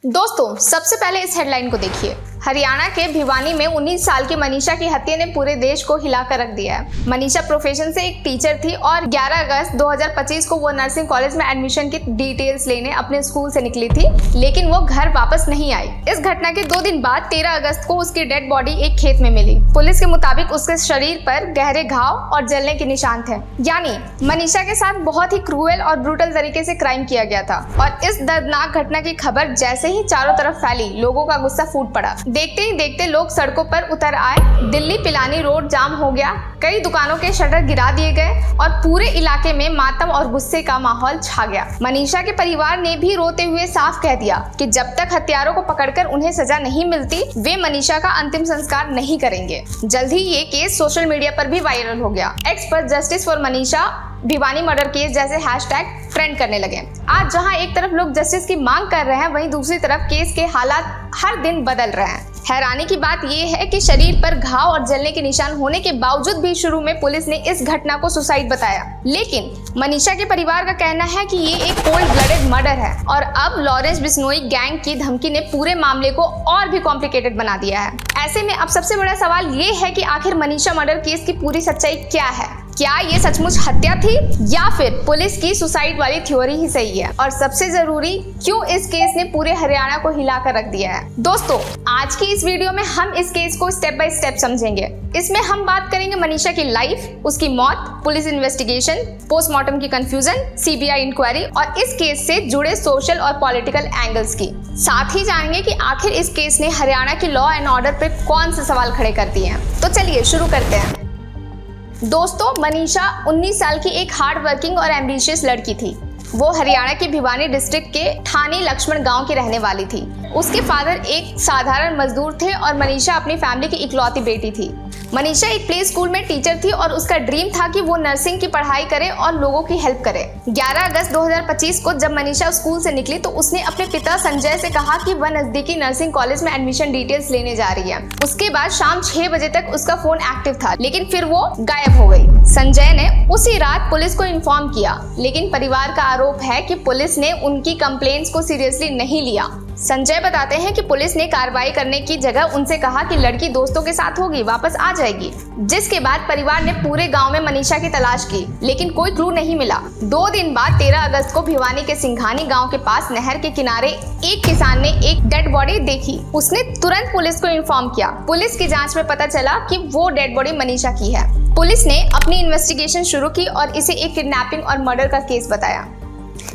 दोस्तों, सबसे पहले इस हेडलाइन को देखिए। हरियाणा के भिवानी में 19 साल की मनीषा की हत्या ने पूरे देश को हिलाकर रख दिया है। मनीषा प्रोफेशन से एक टीचर थी और 11 अगस्त 2025 को वो नर्सिंग कॉलेज में एडमिशन की डिटेल्स लेने अपने स्कूल से निकली थी, लेकिन वो घर वापस नहीं आई। इस घटना के 2 दिन बाद 13 अगस्त को उसकी डेड बॉडी एक खेत में मिली। पुलिस के मुताबिक उसके शरीर पर गहरे घाव और जलने के निशान थे, यानी मनीषा के साथ बहुत ही क्रूएल और ब्रूटल तरीके से क्राइम किया गया था। और इस दर्दनाक घटना की खबर जैसे ही चारों तरफ फैली, लोगों का गुस्सा फूट पड़ा। देखते ही देखते लोग सड़कों पर उतर आए। दिल्ली पिलानी रोड जाम हो गया, कई दुकानों के शटर गिरा दिए गए और पूरे इलाके में मातम और गुस्से का माहौल छा गया। मनीषा के परिवार ने भी रोते हुए साफ कह दिया कि जब तक हत्यारों को पकड़कर उन्हें सजा नहीं मिलती, वे मनीषा का अंतिम संस्कार नहीं करेंगे। जल्द ही ये केस सोशल मीडिया पर भी वायरल हो गया। एक्स पर justice for Manisha Bhiwani murder case जैसे हैशटैग ट्रेंड करने लगे। आज जहां एक तरफ लोग जस्टिस की मांग कर रहे हैं, वहीं दूसरी तरफ केस के हालात हर दिन बदल रहे हैं। हैरानी की बात यह है कि शरीर पर घाव और जलने के निशान होने के बावजूद भी शुरू में पुलिस ने इस घटना को सुसाइड बताया, लेकिन मनीषा के परिवार का कहना है कि ये एक कोल्ड ब्लडेड मर्डर है। और अब लॉरेंस बिश्नोई गैंग की धमकी ने पूरे मामले को और भी कॉम्प्लिकेटेड बना दिया है। ऐसे में अब सबसे बड़ा सवाल ये है कि आखिर मनीषा मर्डर केस की पूरी सच्चाई क्या है? क्या ये सचमुच हत्या थी या फिर पुलिस की सुसाइड वाली थ्योरी ही सही है? और सबसे जरूरी, क्यों इस केस ने पूरे हरियाणा को हिलाकर रख दिया है? दोस्तों, आज की इस वीडियो में हम इस केस को स्टेप बाय स्टेप समझेंगे। इसमें हम बात करेंगे मनीषा की लाइफ, उसकी मौत, पुलिस इन्वेस्टिगेशन, पोस्टमार्टम की कंफ्यूजन, सीबीआई इंक्वायरी और इस केस से जुड़े सोशल और पॉलिटिकल एंगल्स की। साथ ही जानेंगे कि आखिर इस केस ने हरियाणा की लॉ एंड ऑर्डर पे कौन से सवाल खड़े कर दिए हैं। तो चलिए शुरू करते हैं। दोस्तों, मनीषा 19 साल की एक हार्ड वर्किंग और एम्बिशियस लड़की थी। वो हरियाणा के भिवानी डिस्ट्रिक्ट के ठानी लक्ष्मण गांव की रहने वाली थी। उसके फादर एक साधारण मजदूर थे और मनीषा अपनी फैमिली की इकलौती बेटी थी। मनीषा एक प्ले स्कूल में टीचर थी और उसका ड्रीम था कि वो नर्सिंग की पढ़ाई करे और लोगों की हेल्प करे। 11 अगस्त 2025 को जब मनीषा स्कूल से निकली तो उसने अपने पिता संजय से कहा कि वह नजदीकी नर्सिंग कॉलेज में एडमिशन डिटेल्स लेने जा रही है। उसके बाद शाम 6 बजे तक उसका फोन एक्टिव था, लेकिन फिर वो गायब हो गई। संजय ने उसी रात पुलिस को इन्फॉर्म किया, लेकिन परिवार का आरोप है कि पुलिस ने उनकी कंप्लेंट्स को सीरियसली नहीं लिया। संजय बताते हैं कि पुलिस ने कार्रवाई करने की जगह उनसे कहा कि लड़की दोस्तों के साथ होगी, वापस आ जाएगी। जिसके बाद परिवार ने पूरे गांव में मनीषा की तलाश की, लेकिन कोई क्लू नहीं मिला। 2 दिन बाद 13 अगस्त को भिवानी के सिंघानी गांव के पास नहर के किनारे एक किसान ने एक डेड बॉडी देखी। उसने तुरंत पुलिस को इन्फॉर्म किया। पुलिस की जाँच में पता चला कि वो डेड बॉडी मनीषा की है। पुलिस ने अपनी इन्वेस्टिगेशन शुरू की और इसे एक किडनैपिंग और मर्डर का केस बताया,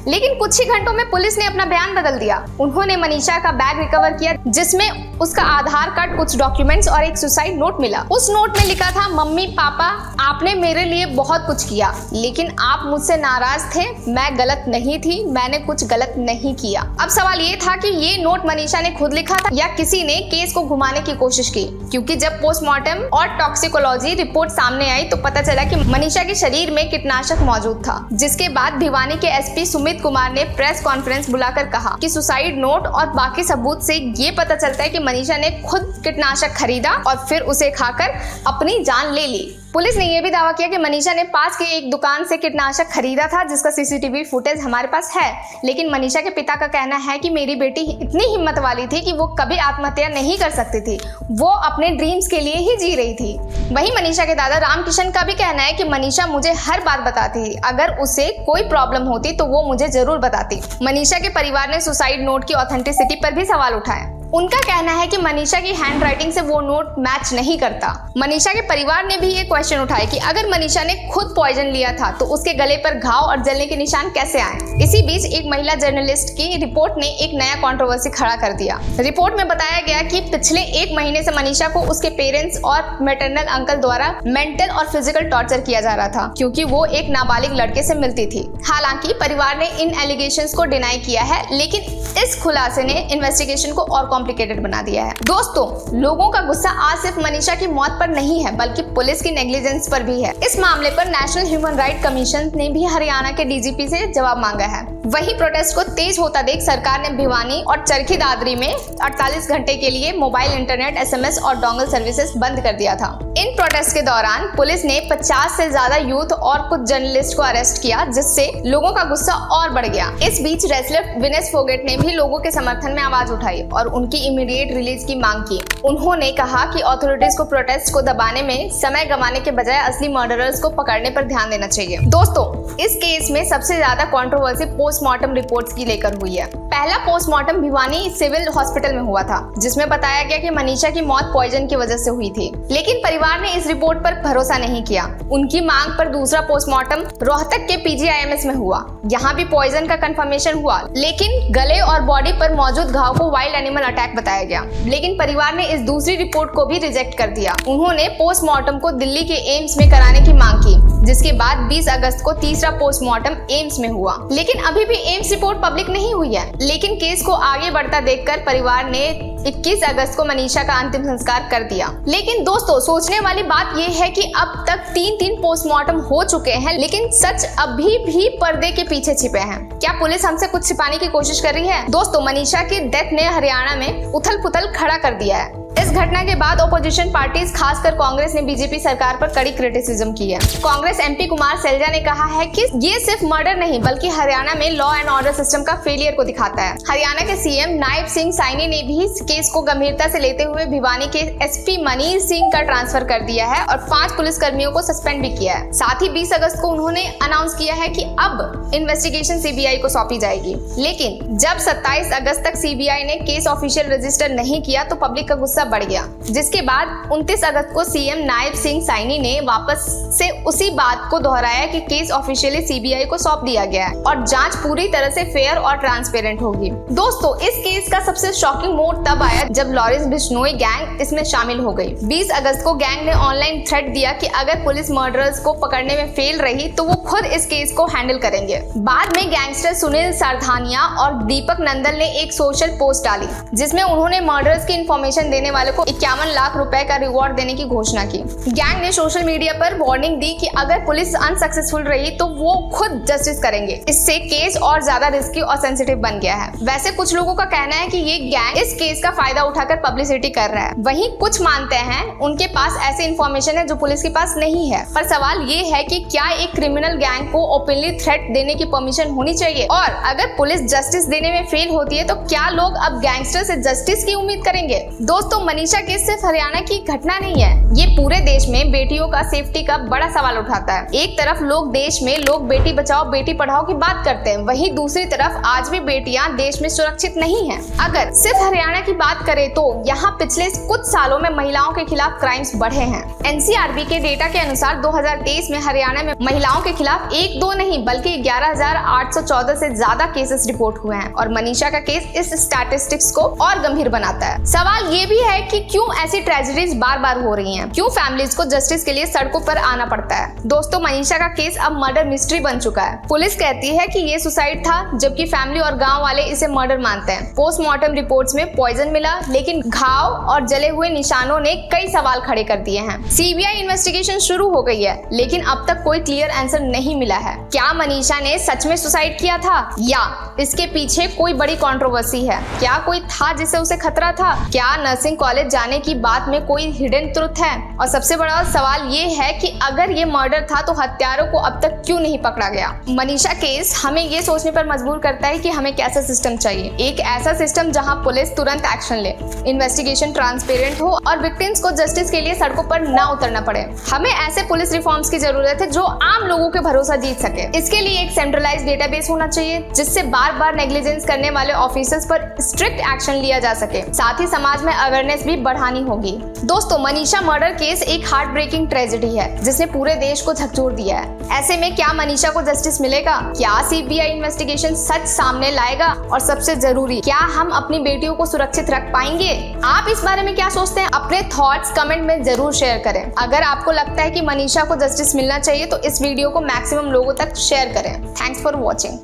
लेकिन कुछ ही घंटों में पुलिस ने अपना बयान बदल दिया। उन्होंने मनीषा का बैग रिकवर किया, जिसमें उसका आधार कार्ड, कुछ डॉक्यूमेंट्स और एक सुसाइड नोट मिला। उस नोट में लिखा था, मम्मी पापा, आपने मेरे लिए बहुत कुछ किया, लेकिन आप मुझसे नाराज थे। मैं गलत नहीं थी, मैंने कुछ गलत नहीं किया। अब सवाल ये था कि ये नोट मनीषा ने खुद लिखा था या किसी ने केस को घुमाने की कोशिश की, क्योंकि जब पोस्टमार्टम और टॉक्सिकोलॉजी रिपोर्ट सामने आई तो पता चला कि मनीषा के शरीर में कीटनाशक मौजूद था। जिसके बाद भिवानी के एसपी सुमित कुमार ने प्रेस कॉन्फ्रेंस बुलाकर कहा कि सुसाइड नोट और बाकी सबूत से ये पता चलता है कि मनीषा ने खुद कीटनाशक खरीदा और फिर उसे खाकर अपनी जान ले ली। पुलिस ने यह भी दावा किया कि मनीषा ने पास की एक दुकान से कीटनाशक खरीदा था, जिसका सीसीटीवी फुटेज हमारे पास है। लेकिन मनीषा के पिता का कहना है कि मेरी बेटी इतनी हिम्मत वाली थी कि वो कभी आत्महत्या नहीं कर सकती थी, वो अपने ड्रीम्स के लिए ही जी रही थी। वहीं मनीषा के दादा रामकिशन का भी कहना है कि मनीषा मुझे हर बात बताती थी, अगर उसे कोई प्रॉब्लम होती तो वो मुझे जरूर बताती। मनीषा के परिवार ने सुसाइड नोट की ऑथेंटिसिटी पर भी सवाल उठाए। उनका कहना है कि मनीषा की हैंड राइटिंग से वो नोट मैच नहीं करता। मनीषा के परिवार ने भी ये क्वेश्चन उठाए कि अगर मनीषा ने खुद पॉइजन लिया था तो उसके गले पर घाव और जलने के निशान कैसे आए? इसी बीच एक महिला जर्नलिस्ट की रिपोर्ट ने एक नया कंट्रोवर्सी खड़ा कर दिया। रिपोर्ट में बताया गया कि पिछले 1 महीने से मनीषा को उसके पेरेंट्स और मैटरनल अंकल द्वारा मेंटल और फिजिकल टॉर्चर किया जा रहा था, क्योंकि वो एक नाबालिग लड़के से मिलती थी। हालांकि परिवार ने इन एलिगेशंस को डिनाई किया है, लेकिन इस खुलासे ने इन्वेस्टिगेशन को और कॉम्प्लिकेटेड बना दिया है। दोस्तों, लोगों का गुस्सा आज सिर्फ मनीषा की मौत पर नहीं है, बल्कि पुलिस की नेग्लिजेंस पर भी है। इस मामले पर नेशनल ह्यूमन राइट कमीशन ने भी हरियाणा के डीजीपी से जवाब मांगा है। वहीं प्रोटेस्ट को तेज होता देख सरकार ने भिवानी और चरखी दादरी में 48 घंटे के लिए मोबाइल, इंटरनेट, SMS और डोंगल सर्विसेज बंद कर दिया था। इन प्रोटेस्ट के दौरान पुलिस ने 50 से ज्यादा यूथ और कुछ जर्नलिस्ट को अरेस्ट किया, जिससे लोगों का गुस्सा और बढ़ गया। इस बीच रेसलर विनेस फोगेट ने भी लोगों के समर्थन में आवाज उठाई और उनकी इमीडिएट रिलीज की मांग की। उन्होंने कहा कि अथॉरिटीज को प्रोटेस्ट को दबाने में समय गंवाने के बजाय असली मर्डरर्स को पकड़ने पर ध्यान देना चाहिए। दोस्तों, इस केस में सबसे ज्यादा कंट्रोवर्सी पोस्टमार्टम रिपोर्ट्स की लेकर हुई है। पहला पोस्टमार्टम भिवानी सिविल हॉस्पिटल में हुआ था, जिसमें बताया गया कि मनीषा की मौत पॉइजन की वजह से हुई थी, लेकिन परिवार ने इस रिपोर्ट पर भरोसा नहीं किया। उनकी मांग पर दूसरा पोस्टमार्टम रोहतक के PGIMS में हुआ। यहाँ भी पॉइजन का कंफर्मेशन हुआ, लेकिन गले और बॉडी पर मौजूद घाव को वाइल्ड एनिमल अटैक बताया गया। लेकिन परिवार ने इस दूसरी रिपोर्ट को भी रिजेक्ट कर दिया। उन्होंने पोस्टमार्टम को दिल्ली के एम्स में कराने की मांग की, जिसके बाद 20 अगस्त को तीसरा पोस्टमार्टम एम्स में हुआ। लेकिन अभी भी एम्स रिपोर्ट पब्लिक नहीं हुई है। लेकिन केस को आगे बढ़ता देखकर परिवार ने 21 अगस्त को मनीषा का अंतिम संस्कार कर दिया। लेकिन दोस्तों, सोचने वाली बात यह है कि अब तक 3 पोस्टमार्टम हो चुके हैं, लेकिन सच अभी भी पर्दे के पीछे छिपे हैं। क्या पुलिस हमसे कुछ छिपाने की कोशिश कर रही है? दोस्तों, मनीषा की डेथ ने हरियाणा में उथल पुथल खड़ा कर दिया है। इस घटना के बाद ओपोजिशन पार्टीज, खासकर कांग्रेस ने बीजेपी सरकार पर कड़ी क्रिटिसिज्म की है। कांग्रेस MP कुमार सैलजा ने कहा है कि ये सिर्फ मर्डर नहीं, बल्कि हरियाणा में लॉ एंड ऑर्डर सिस्टम का फेलियर को दिखाता है। हरियाणा के CM नायब सिंह साइनी ने भी इस केस को गंभीरता से लेते हुए भिवानी के SP मनीर सिंह का ट्रांसफर कर दिया है और 5 पुलिसकर्मियों को सस्पेंड भी किया है। साथ ही 20 अगस्त को उन्होंने अनाउंस किया है कि अब इन्वेस्टिगेशन CBI को सौंपी जाएगी। लेकिन जब 27 अगस्त तक CBI ने केस ऑफिशियल रजिस्टर नहीं किया तो पब्लिक का गुस्सा बढ़ गया, जिसके बाद 29 अगस्त को CM नायब सिंह साइनी ने वापस से उसी बात को दोहराया कि केस ऑफिशियली CBI को सौंप दिया गया है और जांच पूरी तरह से फेयर और ट्रांसपेरेंट होगी। दोस्तों, इस केस का सबसे शॉकिंग मोड़ तब आया जब लॉरेंस बिश्नोई गैंग इसमें शामिल हो गई। 20 अगस्त को गैंग ने ऑनलाइन थ्रेट दिया कि अगर पुलिस मर्डरर्स को पकड़ने में फेल रही तो वो खुद इस केस को हैंडल करेंगे। बाद में गैंगस्टर सुनील सारधानिया और दीपक नंदल ने एक सोशल पोस्ट डाली, जिसमें उन्होंने मर्डरर्स की इंफॉर्मेशन देने वाले को 51 लाख रुपए का रिवॉर्ड देने की घोषणा की। गैंग ने सोशल मीडिया पर वार्निंग दी कि अगर पुलिस अनसक्सेसफुल रही तो वो खुद जस्टिस करेंगे। इससे केस और ज्यादा रिस्की और सेंसिटिव बन गया है। वैसे कुछ लोगों का कहना है कि ये गैंग इस केस का फायदा उठाकर पब्लिसिटी कर रहा है। वहीं कुछ मानते हैं उनके पास ऐसी इंफॉर्मेशन है जो पुलिस के पास नहीं है। पर सवाल ये है कि क्या एक क्रिमिनल गैंग को ओपनली थ्रेट देने की परमिशन होनी चाहिए? और अगर पुलिस जस्टिस देने में फेल होती है तो क्या लोग अब गैंगस्टर से जस्टिस की उम्मीद करेंगे? दोस्तों, मनीषा केस सिर्फ हरियाणा की घटना नहीं है, ये पूरे देश में बेटियों का सेफ्टी का बड़ा सवाल उठाता है। एक तरफ देश में लोग बेटी बचाओ बेटी पढ़ाओ की बात करते हैं, वहीं दूसरी तरफ आज भी बेटियां देश में सुरक्षित नहीं हैं। अगर सिर्फ हरियाणा की बात करें तो यहाँ पिछले कुछ सालों में महिलाओं के खिलाफ क्राइम्स बढ़े हैं। NCRB के डेटा के अनुसार 2023 में हरियाणा में महिलाओं के खिलाफ 1-2 नहीं बल्कि 11,814 से ज्यादा केसेस रिपोर्ट हुए हैं और मनीषा का केस इस स्टैटिस्टिक्स को और गंभीर बनाता है। सवाल ये भी है कि क्यों ऐसी ट्रेजेडीज बार-बार हो रही हैं? क्यों फैमिलीज को जस्टिस के लिए सड़कों पर आना पड़ता है? दोस्तों, मनीषा का केस अब मर्डर मिस्ट्री बन चुका है। पुलिस कहती है कि ये सुसाइड था, जबकि फैमिली और गांव वाले इसे मर्डर मानते हैं। पोस्टमार्टम रिपोर्ट्स में पॉइजन मिला, लेकिन घाव और जले हुए निशानों ने कई सवाल खड़े कर दिए हैं। CBI इन्वेस्टिगेशन शुरू हो गई है, लेकिन अब तक कोई क्लियर आंसर नहीं मिला है। क्या मनीषा ने सच में सुसाइड किया था या इसके पीछे कोई बड़ी कंट्रोवर्सी है? क्या कोई था जिससे उसे खतरा था? क्या नर्सिंग कॉलेज जाने की बात में कोई हिडन ट्रुथ है? और सबसे बड़ा सवाल ये है कि अगर ये मर्डर था तो हत्यारों को अब तक क्यों नहीं पकड़ा गया? मनीषा केस हमें ये सोचने पर मजबूर करता है कि हमें कैसा सिस्टम चाहिए। एक ऐसा सिस्टम जहां पुलिस तुरंत एक्शन ले, इन्वेस्टिगेशन ट्रांसपेरेंट हो और विक्टिम्स को जस्टिस के लिए सड़कों पर ना उतरना पड़े। हमें ऐसे पुलिस रिफॉर्म्स की जरूरत है जो आम लोगों के भरोसा जीत सके। इसके लिए एक सेंट्रलाइज्ड डेटाबेस होना चाहिए, जिससे बार-बार नेग्लिजेंस करने वाले ऑफिसर्स पर स्ट्रिक्ट एक्शन लिया जा सके। साथ ही समाज में अवेयरनेस भी बढ़ानी होगी। दोस्तों, मनीषा मर्डर केस एक हार्ट ब्रेकिंग ट्रेजेडी है जिसने पूरे देश को झकझोर दिया है। ऐसे में क्या मनीषा को जस्टिस मिलेगा? क्या CBI इन्वेस्टिगेशन सच सामने लाएगा? और सबसे जरूरी, क्या हम अपनी बेटियों को सुरक्षित रख पाएंगे? आप इस बारे में क्या सोचते हैं? अपने थॉट्स कमेंट में जरूर शेयर करें। अगर आपको लगता है कि मनीषा को जस्टिस मिलना चाहिए तो इस वीडियो को मैक्सिमम लोगों तक शेयर करें। Thanks for watching.